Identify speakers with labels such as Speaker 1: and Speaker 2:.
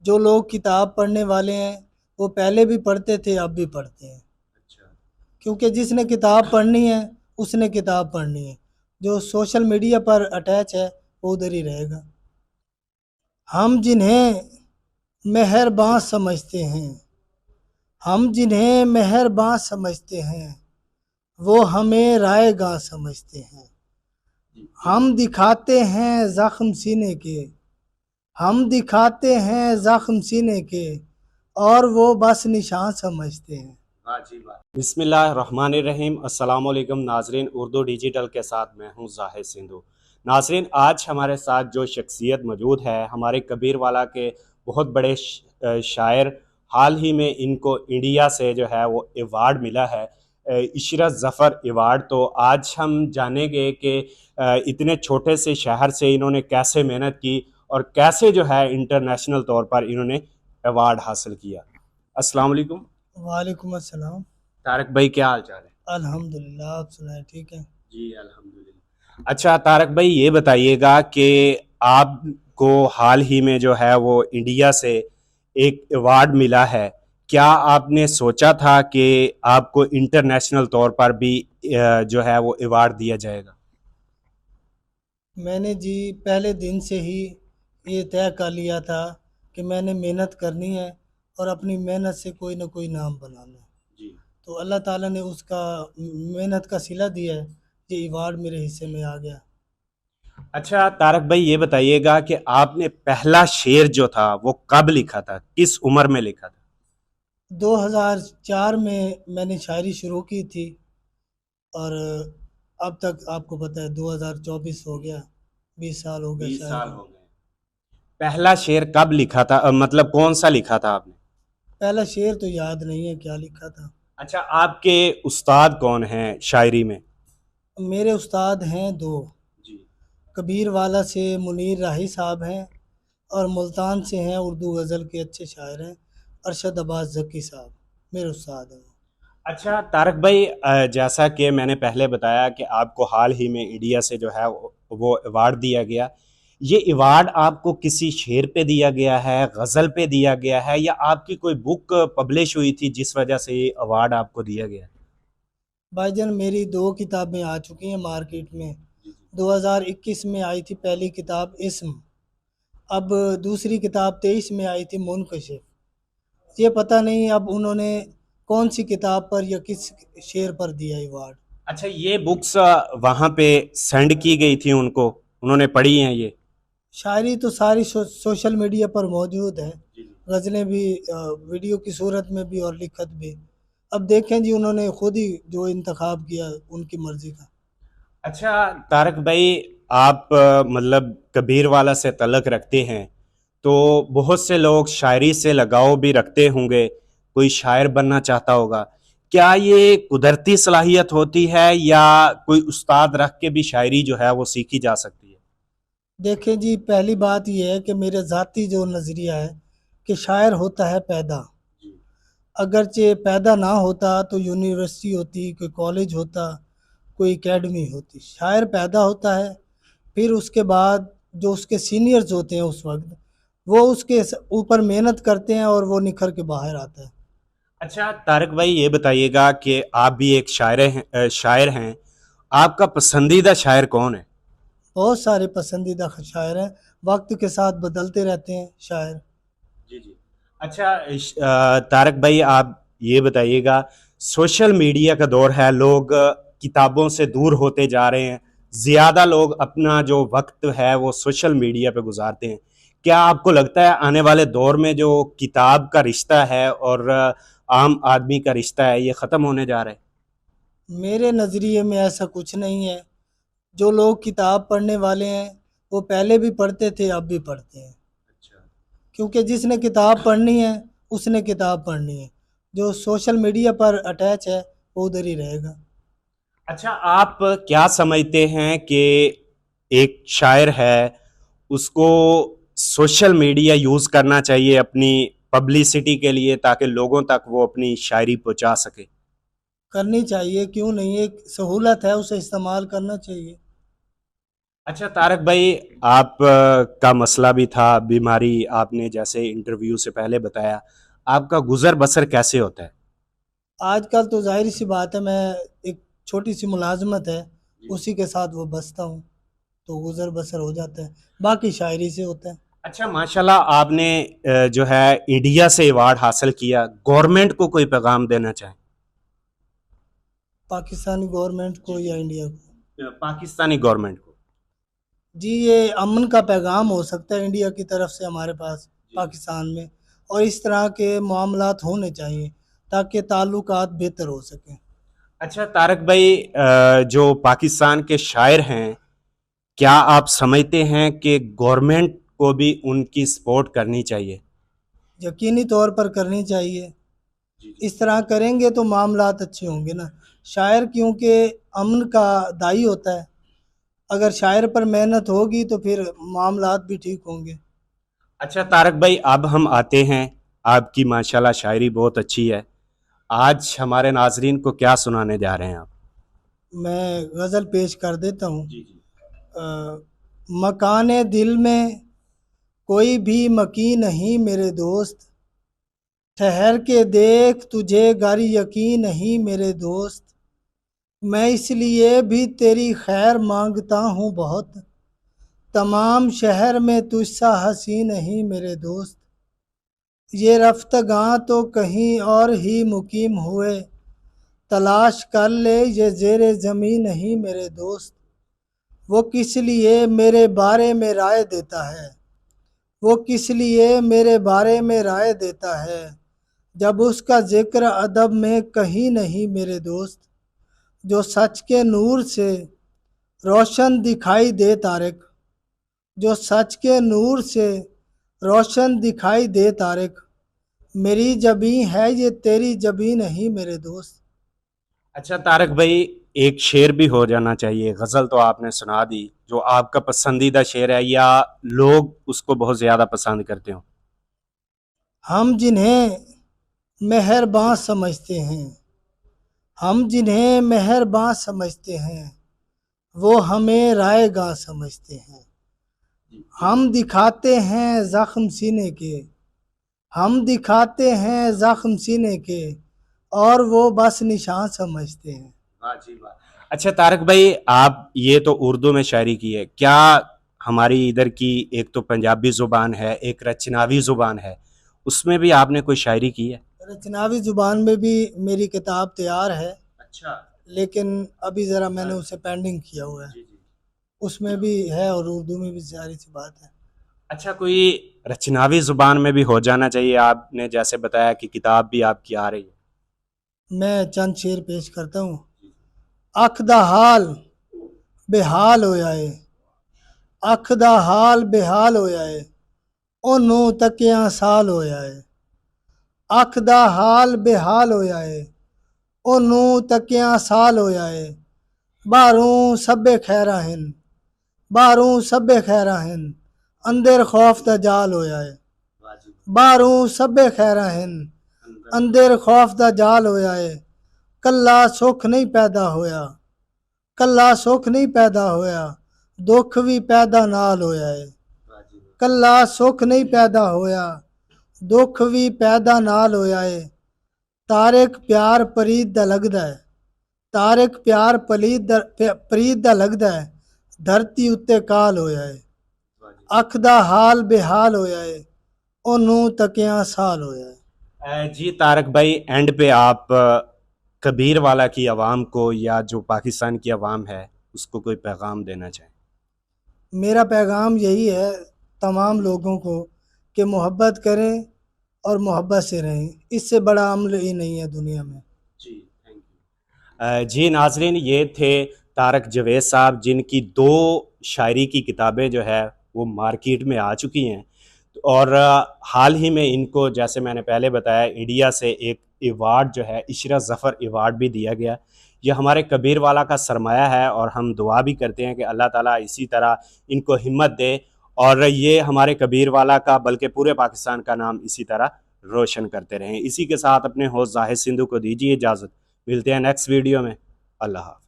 Speaker 1: जो लोग किताब पढ़ने वाले हैं वो पहले भी पढ़ते थे, अब भी पढ़ते हैं।
Speaker 2: अच्छा।
Speaker 1: क्योंकि जिसने किताब पढ़नी है उसने किताब पढ़नी है। जो सोशल मीडिया पर अटैच है वो उधर ही रहेगा। हम जिन्हें मेहरबान समझते हैं, हम जिन्हें मेहरबान समझते हैं, वो हमें रायगां समझते हैं।
Speaker 2: जी
Speaker 1: हम
Speaker 2: बिल्कुल।
Speaker 1: दिखाते हैं जख्म सीने के, हम दिखाते हैं जख्म सीने के, और वो बस निशान समझते हैं।
Speaker 2: वाह जी वाह। बिस्मिल्लाहिर्रहमानिर्रहीम। अस्सलाम वालेकुम नाजरीन, उर्दू डिजिटल के साथ मैं हूँ जाहिद सिंधु। नाजरीन, आज हमारे साथ जो शख्सियत मौजूद है, हमारे कबीर वाला के बहुत बड़े शायर। हाल ही में इनको इंडिया से जो है वो अवार्ड मिला है, इशरत ज़फ़र अवार्ड। तो आज हम जानेंगे कि इतने छोटे से शहर से इन्होंने कैसे मेहनत की और कैसे जो है इंटरनेशनल तौर पर इन्होंने अवार्ड हासिल किया। अस्सलाम वालेकुम।
Speaker 1: वालेकुम अस्सलाम।
Speaker 2: तारक भाई, क्या हाल चाल है?
Speaker 1: अल्हम्दुलिल्लाह, आप सुनाए, ठीक है।
Speaker 2: जी अल्हम्दुलिल्लाह। अच्छा तारक भाई, ये बताइएगा कि आपको हाल ही में जो है वो इंडिया से एक अवार्ड मिला है। क्या आपने सोचा था कि आपको इंटरनेशनल तौर पर भी जो है वो अवार्ड दिया जाएगा?
Speaker 1: मैंने जी पहले दिन से ही ये तय कर लिया था कि मैंने मेहनत करनी है और अपनी मेहनत से कोई ना कोई नाम बनाना है।
Speaker 2: जी।
Speaker 1: तो अल्लाह ताला ने उसका मेहनत का सिला दिया है। ये अवार्ड मेरे हिस्से में आ गया।
Speaker 2: अच्छा तारक भाई, ये बताइएगा कि आपने पहला शेर जो था वो कब लिखा था, किस उम्र में लिखा था?
Speaker 1: 2004 में मैंने शायरी शुरू की थी, और अब तक आपको पता है 2024 हो गया, 20 साल हो गया
Speaker 2: 20 साल
Speaker 1: शायरी।
Speaker 2: हो गए। पहला शेर कब लिखा था, मतलब कौन सा लिखा था आपने?
Speaker 1: पहला शेर तो याद नहीं है क्या लिखा था।
Speaker 2: अच्छा, आपके उस्ताद कौन हैं शायरी में?
Speaker 1: मेरे उस्ताद हैं दो।
Speaker 2: जी।
Speaker 1: कबीर वाला से मुनीर राही साहब हैं, और मुल्तान से हैं उर्दू गज़ल के अच्छे शायर हैं, अरशद अब्बास ज़की साहब मेरे उस्ताद हैं।
Speaker 2: अच्छा तारक भाई, जैसा कि मैंने पहले बताया कि आपको हाल ही में इंडिया से जो है वो अवार्ड दिया गया। ये अवार्ड आपको किसी शेर पे दिया गया है, गज़ल पे दिया गया है, या आपकी कोई बुक पब्लिश हुई थी जिस वजह से ये अवार्ड आपको दिया गया?
Speaker 1: भाईजान, मेरी दो किताबें आ चुकी हैं मार्केट में।
Speaker 2: जी जी।
Speaker 1: 2021 में आई थी पहली किताब इस्म, अब दूसरी किताब 23 में आई थी मुनकशिफ। ये पता नहीं अब उन्होंने कौन सी किताब पर या किस शेर पर दिया अवार्ड।
Speaker 2: अच्छा, ये बुक्स वहाँ पे सेंड की गई थी उनको, उन्होंने पढ़ी हैं ये?
Speaker 1: शायरी तो सारी सोशल मीडिया पर मौजूद है,
Speaker 2: जी जी।
Speaker 1: गज़लें भी वीडियो की सूरत में भी और लिखत भी। अब देखें जी, उन्होंने खुद ही जो इंतखाब किया उनकी मर्ज़ी का।
Speaker 2: अच्छा तारक भाई, आप मतलब कबीर वाला से तल्लक रखते हैं, तो बहुत से लोग शायरी से लगाव भी रखते होंगे, कोई शायर बनना चाहता होगा। क्या ये कुदरती सलाहियत होती है या कोई उस्ताद रख के भी शायरी जो है वो सीखी जा सकती है?
Speaker 1: देखें जी, पहली बात यह है कि मेरा ज़ाती जो नज़रिया है कि शायर होता है पैदा।
Speaker 2: जी।
Speaker 1: अगरचे पैदा ना होता तो यूनिवर्सिटी होती, कोई कॉलेज होता, कोई एकेडमी होती। शायर पैदा होता है, फिर उसके बाद जो उसके सीनियर्स होते हैं उस वक्त, वो उसके ऊपर मेहनत करते हैं और वो निखर के बाहर आता है।
Speaker 2: अच्छा तारक भाई, ये बताइएगा कि आप भी एक शायर हैं। आपका पसंदीदा शायर कौन है?
Speaker 1: बहुत सारे पसंदीदा शायर हैं, वक्त के साथ बदलते रहते हैं शायर।
Speaker 2: जी जी। अच्छा तारक भाई, आप ये बताइएगा, सोशल मीडिया का दौर है, लोग किताबों से दूर होते जा रहे हैं। ज़्यादा लोग अपना जो वक्त है वो सोशल मीडिया पे गुजारते हैं। क्या आपको लगता है आने वाले दौर में जो किताब का रिश्ता है और आम आदमी का रिश्ता है, ये ख़त्म होने जा रहा है?
Speaker 1: मेरे नज़रिए में ऐसा कुछ नहीं है। जो लोग किताब पढ़ने वाले हैं वो पहले भी पढ़ते थे, अब भी पढ़ते हैं।
Speaker 2: अच्छा।
Speaker 1: क्योंकि जिसने किताब पढ़नी है उसने किताब पढ़नी है। जो सोशल मीडिया पर अटैच है वो उधर ही रहेगा।
Speaker 2: अच्छा, आप क्या समझते हैं कि एक शायर है, उसको सोशल मीडिया यूज़ करना चाहिए अपनी पब्लिसिटी के लिए, ताकि लोगों तक वो अपनी शायरी पहुंचा सके?
Speaker 1: करनी चाहिए, क्यों नहीं, एक सहूलत है, उसे इस्तेमाल करना चाहिए।
Speaker 2: अच्छा तारक भाई, आप का मसला भी था, बीमारी आपने जैसे इंटरव्यू से पहले बताया, आपका गुजर बसर कैसे होता है?
Speaker 1: आजकल तो ज़ाहिर सी बात है, मैं एक छोटी सी मुलाजमत है, उसी के साथ वो बसता हूँ, तो गुज़र बसर हो जाता है, बाकी शायरी से होता है।
Speaker 2: अच्छा माशाल्लाह, आपने जो है इंडिया से अवार्ड हासिल किया, गवर्नमेंट को कोई पैगाम देना चाहें?
Speaker 1: पाकिस्तानी गवर्नमेंट को या इंडिया को?
Speaker 2: पाकिस्तानी गवर्नमेंट को।
Speaker 1: जी, ये अमन का पैगाम हो सकता है इंडिया की तरफ से हमारे पास पाकिस्तान में, और इस तरह के मामलात होने चाहिए ताकि ताल्लुकात बेहतर हो सकें।
Speaker 2: अच्छा तारक भाई, जो पाकिस्तान के शायर हैं, क्या आप समझते हैं कि गवर्नमेंट को भी उनकी सपोर्ट करनी चाहिए?
Speaker 1: यकीनी तौर पर करनी चाहिए। इस तरह करेंगे तो मामलात अच्छे होंगे ना। शायर क्योंकि अमन का दाई होता है, अगर शायर पर मेहनत होगी तो फिर मामलात भी ठीक होंगे।
Speaker 2: अच्छा तारक भाई, अब हम आते हैं, आपकी माशाल्लाह शायरी बहुत अच्छी है। आज हमारे नाजरीन को क्या सुनाने जा रहे हैं आप?
Speaker 1: मैं गज़ल पेश कर देता हूँ।
Speaker 2: जी जी।
Speaker 1: मकाने दिल में कोई भी मकी नहीं मेरे दोस्त, ठहर के देख तुझे गर यकीन नहीं मेरे दोस्त, मैं इसलिए भी तेरी खैर मांगता हूँ बहुत, तमाम शहर में तुझसा हंसी नहीं मेरे दोस्त, ये रफ्तगां तो कहीं और ही मुकीम हुए, तलाश कर ले ये ज़ेरे ज़मीं नहीं मेरे दोस्त, वो किस लिए मेरे बारे में राय देता है, वो किस लिए मेरे बारे में राय देता है, जब उसका जिक्र अदब में कहीं नहीं मेरे दोस्त, जो सच के नूर से रोशन दिखाई दे तारिक, जो सच के नूर से रोशन दिखाई दे तारिक, मेरी जबी है ये तेरी जबी नहीं मेरे दोस्त।
Speaker 2: अच्छा तारक भाई, एक शेर भी हो जाना चाहिए। गज़ल तो आपने सुना दी, जो आपका पसंदीदा शेर है या लोग उसको बहुत ज़्यादा पसंद करते हो?
Speaker 1: हम जिन्हें मेहरबान समझते हैं, हम जिन्हें मेहरबान समझते हैं, वो हमें रायगां समझते हैं, हम दिखाते हैं ज़ख्म सीने के, हम दिखाते हैं ज़ख्म सीने के, और वो बस निशान समझते हैं।
Speaker 2: वाह जी वाह। अच्छा तारक भाई, आप ये तो उर्दू में शायरी की है, क्या हमारी इधर की एक तो पंजाबी ज़ुबान है, एक रचनावी ज़ुबान है, उसमें भी आपने कोई शायरी की है?
Speaker 1: रचनावी ज़ुबान में भी मेरी किताब तैयार है,
Speaker 2: अच्छा।
Speaker 1: लेकिन अभी ज़रा मैंने उसे पेंडिंग किया हुआ है।
Speaker 2: जी जी।
Speaker 1: उसमें भी है और उर्दू में भी, सारी सी बात है।
Speaker 2: अच्छा, कोई रचनावी ज़ुबान में भी हो जाना चाहिए। आपने जैसे बताया कि किताब भी आपकी आ रही है।
Speaker 1: मैं चंद शेर पेश करता हूँ। अख दा हाल बेहाल होया है, अख दा हाल बेहाल होया है, ओनू तकिया साल होया है, अख दा हाल बेहाल होया है, ओनू तकिया साल होया है, बाहरों सब्बे खैरा हिन, बाहरों सब्बे खैरा हिन, अंदर खौफ दा जाल होया है, बाहरों सब्बे खैरा हिन, अंदर खौफ दा जाल होया है, कल्ला सुख नहीं पैदा होया, कल्ला सुख नहीं पैदा होया, दुख भी पैदा नाल होया है, कल्ला सुख नहीं पैदा होया, दुख भी पैदा नाल होया है, तारिक प्यार परीत दा लगदा है, तारिक प्यार परीत दा लगदा है, धरती उत्ते काल होया है, अख दा हाल बेहाल होया है, ओनू तकिया साल होया है।
Speaker 2: जी तारक भाई, एंड पे आप कबीर वाला की आवाम को या जो पाकिस्तान की आवाम है उसको कोई पैगाम देना चाहें?
Speaker 1: मेरा पैगाम यही है तमाम लोगों को कि मोहब्बत करें और मोहब्बत से रहें, इससे बड़ा अमल ही नहीं है दुनिया में।
Speaker 2: जी थैंक यू। जी नाजरीन, ये थे तारक जवेद साहब, जिनकी 2 शायरी की किताबें जो है वो मार्केट में आ चुकी हैं, और हाल ही में इनको, जैसे मैंने पहले बताया, इंडिया से एक अवार्ड जो है इशरत ज़फ़र अवार्ड भी दिया गया। ये हमारे कबीर वाला का सरमाया है, और हम दुआ भी करते हैं कि अल्लाह ताला इसी तरह इनको हिम्मत दे, और ये हमारे कबीर वाला का बल्कि पूरे पाकिस्तान का नाम इसी तरह रोशन करते रहें। इसी के साथ अपने होस्ट जाहिद सिंधु को दीजिए इजाज़त। मिलते हैं नेक्स्ट वीडियो में। अल्लाह हाफ़िज़।